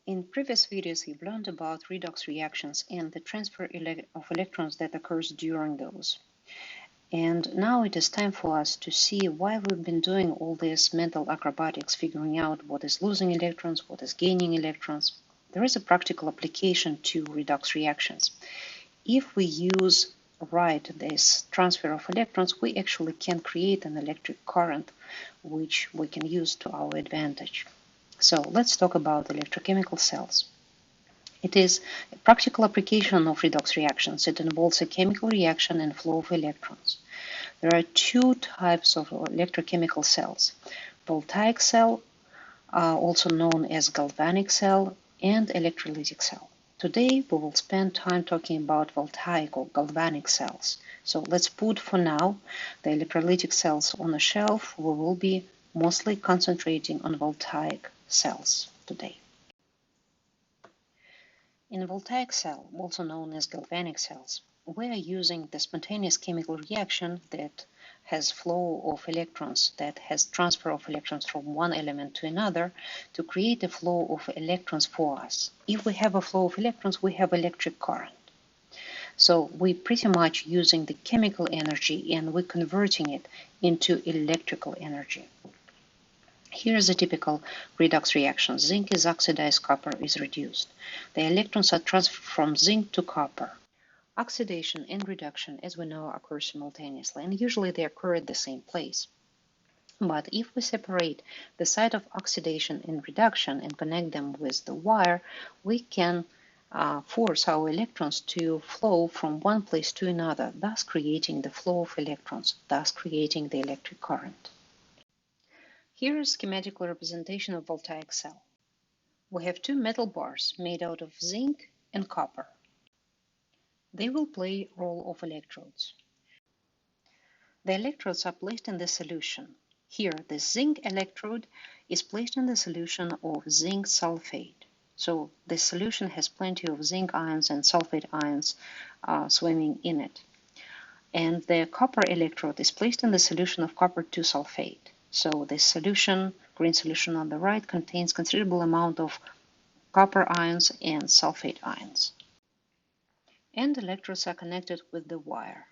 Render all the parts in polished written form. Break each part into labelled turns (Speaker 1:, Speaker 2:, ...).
Speaker 1: In previous videos, you've learned about redox reactions and the transfer of electrons that occurs during those. And now it is time for us to see why we've been doing all this mental acrobatics, figuring out what is losing electrons, what is gaining electrons. There is a practical application to redox reactions. If we use this transfer of electrons, we actually can create an electric current, which we can use to our advantage. So let's talk about electrochemical cells. It is a practical application of redox reactions. It involves a chemical reaction and flow of electrons. There are two types of electrochemical cells: Voltaic cell, also known as galvanic cell, and electrolytic cell. Today we will spend time talking about voltaic or galvanic cells. So let's put for now the electrolytic cells on a shelf. We will be mostly concentrating on voltaic cells today. In a voltaic cell, also known as galvanic cells, we are using the spontaneous chemical reaction that has flow of electrons, that has transfer of electrons from one element to another to create a flow of electrons for us. If we have a flow of electrons, we have electric current. So we're pretty much using the chemical energy and we're converting it into electrical energy. Here is a typical redox reaction. Zinc is oxidized, copper is reduced. The electrons are transferred from zinc to copper. Oxidation and reduction, as we know, occur simultaneously, and usually they occur at the same place. But if we separate the site of oxidation and reduction and connect them with the wire, we can force our electrons to flow from one place to another, thus creating the flow of electrons, thus creating the electric current. Here is a schematic representation of voltaic cell. We have two metal bars made out of zinc and copper. They will play role of electrodes. The electrodes are placed in the solution. Here, the zinc electrode is placed in the solution of zinc sulfate. So the solution has plenty of zinc ions and sulfate ions swimming in it. And the copper electrode is placed in the solution of copper 2 sulfate. So this solution, green solution on the right, contains considerable amount of copper ions and sulfate ions. And electrodes are connected with the wire.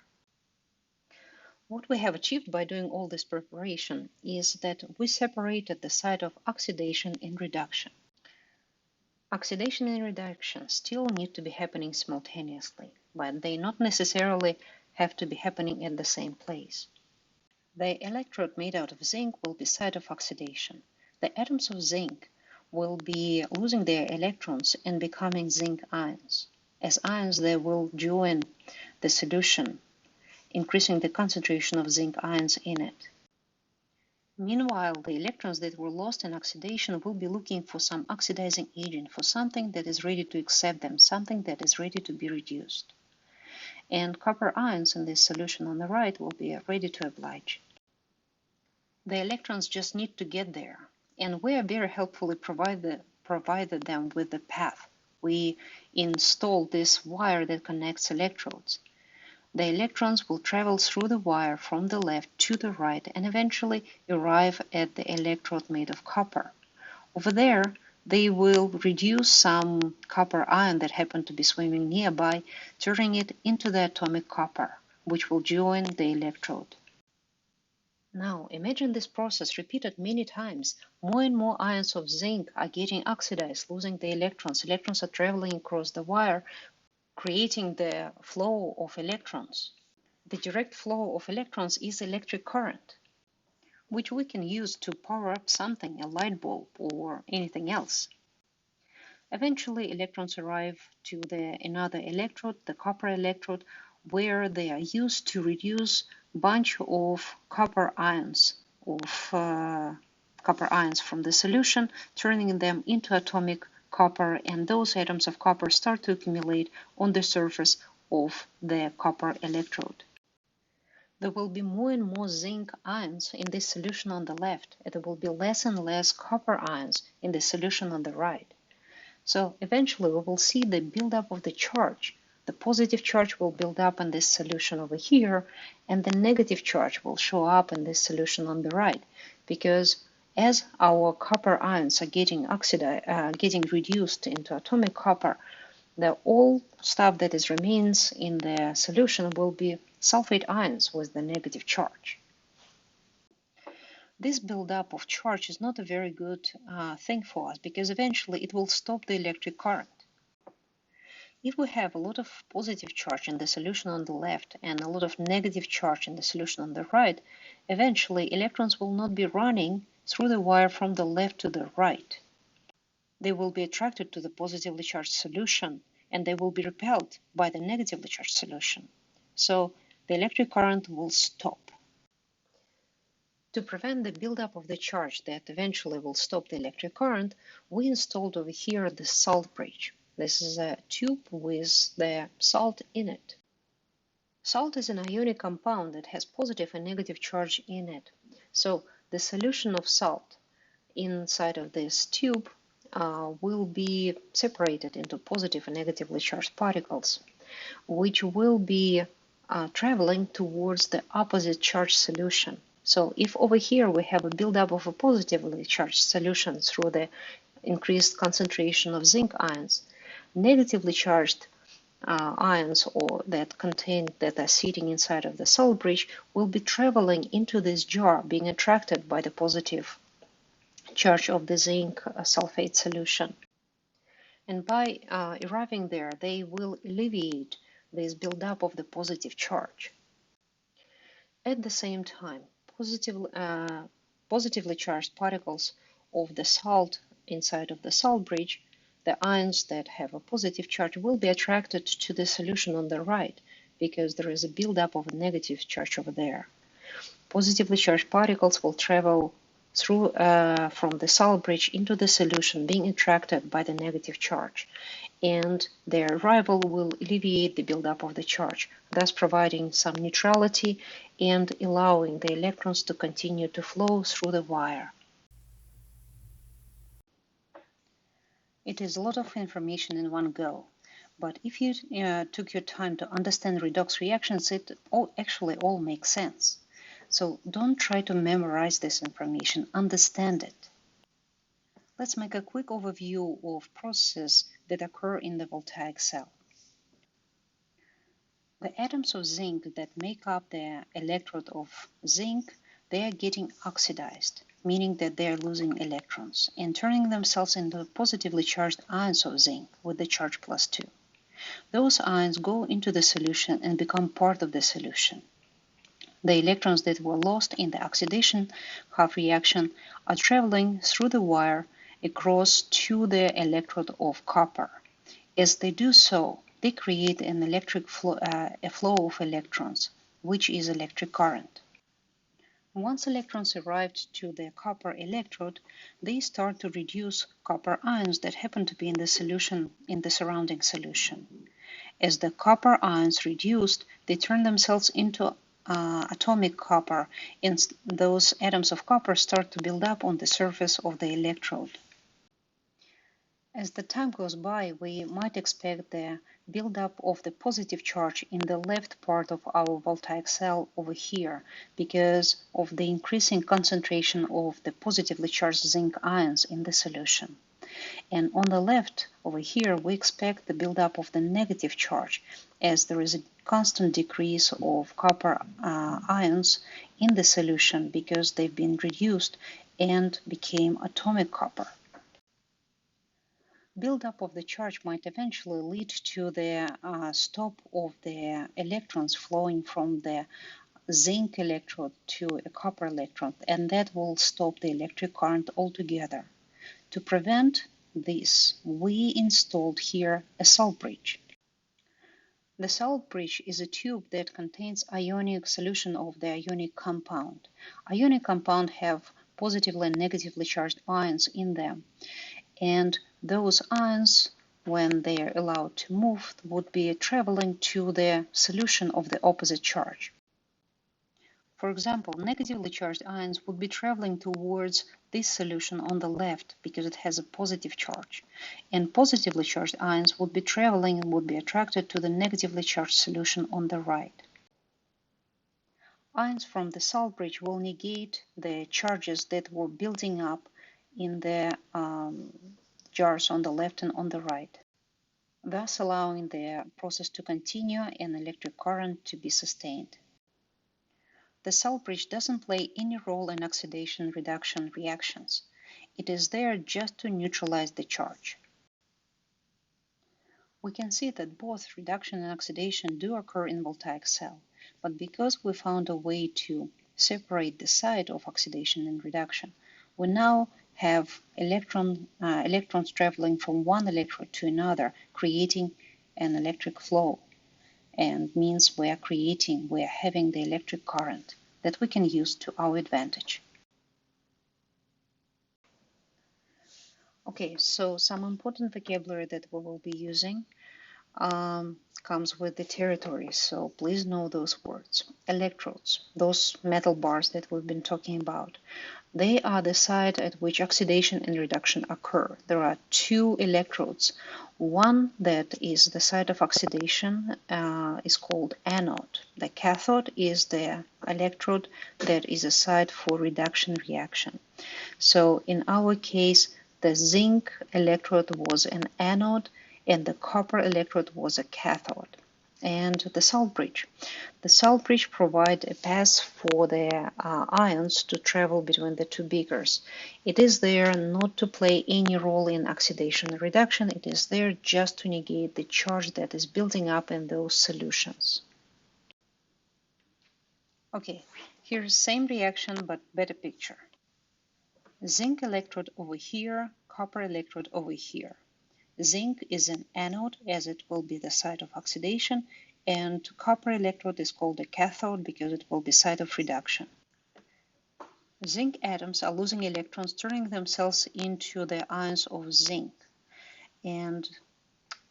Speaker 1: What we have achieved by doing all this preparation is that we separated the site of oxidation and reduction. Oxidation and reduction still need to be happening simultaneously, but they not necessarily have to be happening at the same place. The electrode made out of zinc will be site of oxidation. The atoms of zinc will be losing their electrons and becoming zinc ions. As ions, they will join the solution, increasing the concentration of zinc ions in it. Meanwhile, the electrons that were lost in oxidation will be looking for some oxidizing agent, for something that is ready to accept them, something that is ready to be reduced. And copper ions in this solution on the right will be ready to oblige. The electrons just need to get there, and we are very helpfully provided them with the path. We install this wire that connects electrodes. The electrons will travel through the wire from the left to the right and eventually arrive at the electrode made of copper. Over there, they will reduce some copper ion that happened to be swimming nearby, turning it into the atomic copper, which will join the electrode. Now, imagine this process repeated many times. More and more ions of zinc are getting oxidized, losing the electrons. Electrons are traveling across the wire, creating the flow of electrons. The direct flow of electrons is electric current, which we can use to power up something, a light bulb or anything else. Eventually, electrons arrive to another electrode, the copper electrode, where they are used to reduce a bunch of copper ions from the solution, turning them into atomic copper, and those atoms of copper start to accumulate on the surface of the copper electrode. There will be more and more zinc ions in this solution on the left, and there will be less and less copper ions in the solution on the right. So eventually we will see the buildup of the charge. The positive charge will build up in this solution over here, and the negative charge will show up in this solution on the right, because As our copper ions are getting reduced into atomic copper, the all stuff that remains in the solution will be sulfate ions with the negative charge. This buildup of charge is not a very good thing for us because eventually it will stop the electric current. If we have a lot of positive charge in the solution on the left and a lot of negative charge in the solution on the right, eventually electrons will not be running through the wire from the left to the right. They will be attracted to the positively charged solution and they will be repelled by the negatively charged solution. So the electric current will stop. To prevent the buildup of the charge that eventually will stop the electric current, we installed over here the salt bridge. This is a tube with the salt in it. Salt is an ionic compound that has positive and negative charge in it. So the solution of salt inside of this tube will be separated into positive and negatively charged particles, which will be traveling towards the opposite charged solution. So if over here we have a buildup of a positively charged solution through the increased concentration of zinc ions, negatively charged ions or that are sitting inside of the salt bridge will be traveling into this jar, being attracted by the positive charge of the zinc sulfate solution. And by arriving there, they will alleviate this buildup of the positive charge. At the same time, positively charged particles of the salt inside of the salt bridge, the ions that have a positive charge, will be attracted to the solution on the right because there is a buildup of a negative charge over there. Positively charged particles will travel through from the salt bridge into the solution, being attracted by the negative charge, and their arrival will alleviate the buildup of the charge, thus providing some neutrality and allowing the electrons to continue to flow through the wire. It is a lot of information in one go, but if you took your time to understand redox reactions, it actually all makes sense. So don't try to memorize this information, understand it. Let's make a quick overview of processes that occur in the Voltaic cell. The atoms of zinc that make up the electrode of zinc, they are getting oxidized, meaning that they are losing electrons and turning themselves into positively charged ions of zinc with the charge +2. Those ions go into the solution and become part of the solution. The electrons that were lost in the oxidation half reaction are traveling through the wire across to the electrode of copper. As they do so, they create an electric flow, a flow of electrons, which is electric current. Once electrons arrived to the copper electrode, they start to reduce copper ions that happen to be in the solution, in the surrounding solution. As the copper ions reduced, they turn themselves into atomic copper, and those atoms of copper start to build up on the surface of the electrode. As the time goes by, we might expect the buildup of the positive charge in the left part of our Voltaic cell over here because of the increasing concentration of the positively charged zinc ions in the solution. And on the left over here, we expect the buildup of the negative charge as there is a constant decrease of copper ions in the solution because they've been reduced and became atomic copper. Buildup of the charge might eventually lead to the stop of the electrons flowing from the zinc electrode to a copper electrode, and that will stop the electric current altogether. To prevent this, we installed here a salt bridge. The salt bridge is a tube that contains ionic solution of the ionic compound. Ionic compounds have positively and negatively charged ions in them, and those ions, when they are allowed to move, would be traveling to the solution of the opposite charge. For example, negatively charged ions would be traveling towards this solution on the left because it has a positive charge, and positively charged ions would be traveling and would be attracted to the negatively charged solution on the right. Ions from the salt bridge will negate the charges that were building up in the jars on the left and on the right, thus allowing the process to continue and electric current to be sustained. The salt bridge doesn't play any role in oxidation reduction reactions. It is there just to neutralize the charge. We can see that both reduction and oxidation do occur in Voltaic cell, but because we found a way to separate the site of oxidation and reduction, we now have electrons traveling from one electrode to another, creating an electric flow, and means we're having the electric current that we can use to our advantage. Okay, so some important vocabulary that we will be using comes with the territory, so please know those words. Electrodes, those metal bars that we've been talking about, they are the site at which oxidation and reduction occur. There are two electrodes. One that is the site of oxidation is called anode. The cathode is the electrode that is a site for reduction reaction. So in our case, the zinc electrode was an anode and the copper electrode was a cathode. And the salt bridge. The salt bridge provides a path for the ions to travel between the two beakers. It is there not to play any role in oxidation or reduction. It is there just to negate the charge that is building up in those solutions. Okay, here's same reaction but better picture. Zinc electrode over here, copper electrode over here. Zinc is an anode as it will be the site of oxidation, and copper electrode is called a cathode because it will be site of reduction. Zinc atoms are losing electrons, turning themselves into the ions of zinc, and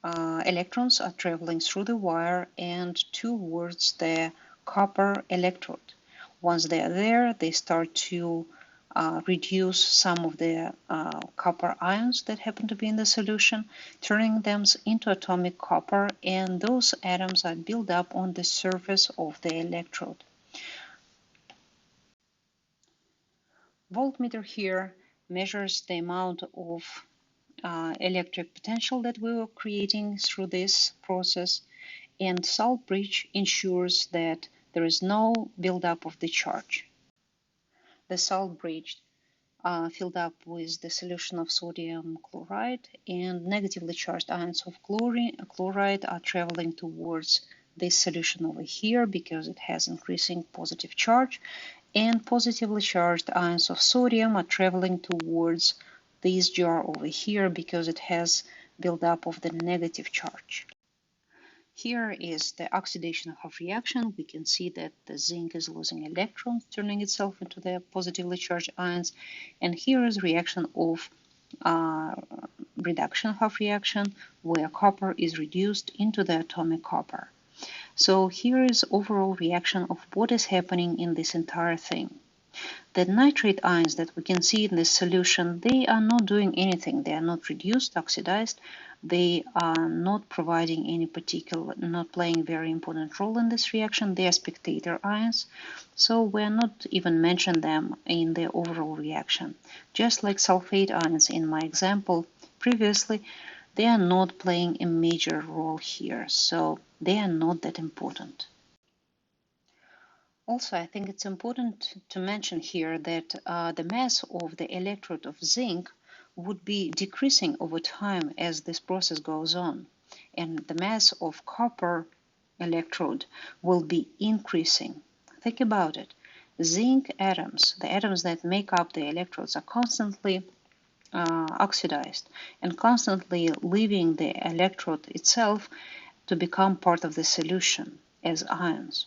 Speaker 1: electrons are traveling through the wire and towards the copper electrode. Once they are there, they start to reduce some of the copper ions that happen to be in the solution, turning them into atomic copper, and those atoms are built up on the surface of the electrode. Voltmeter here measures the amount of electric potential that we were creating through this process, and salt bridge ensures that there is no buildup of the charge. The salt bridge filled up with the solution of sodium chloride, and negatively charged ions of chloride are traveling towards this solution over here because it has increasing positive charge, and positively charged ions of sodium are traveling towards this jar over here because it has buildup of the negative charge. Here is the oxidation of reaction. We can see that the zinc is losing electrons, turning itself into the positively charged ions. And here is reaction of reduction of reaction, where copper is reduced into the atomic copper. So here is overall reaction of what is happening in this entire thing. The nitrate ions that we can see in this solution, they are not doing anything. They are not reduced, oxidized. They are not providing any particular, not playing very important role in this reaction. They are spectator ions, so we are not even mention them in the overall reaction. Just like sulfate ions in my example previously, they are not playing a major role here, so they are not that important. Also, I think it's important to mention here that the mass of the electrode of zinc would be decreasing over time as this process goes on, and the mass of copper electrode will be increasing. Think about it. Zinc atoms, the atoms that make up the electrodes, are constantly oxidized and constantly leaving the electrode itself to become part of the solution as ions.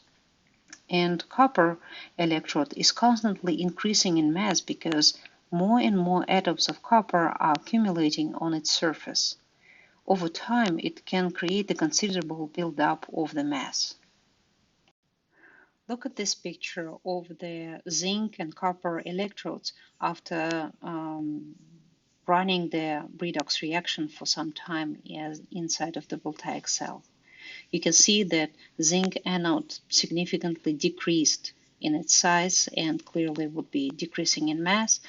Speaker 1: And copper electrode is constantly increasing in mass because more and more atoms of copper are accumulating on its surface. Over time, it can create a considerable buildup of the mass. Look at this picture of the zinc and copper electrodes after running the redox reaction for some time inside of the Voltaic cell. You can see that zinc anode significantly decreased in its size and clearly would be decreasing in mass.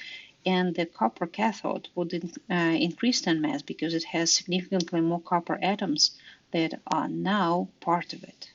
Speaker 1: And the copper cathode would increase in mass because it has significantly more copper atoms that are now part of it.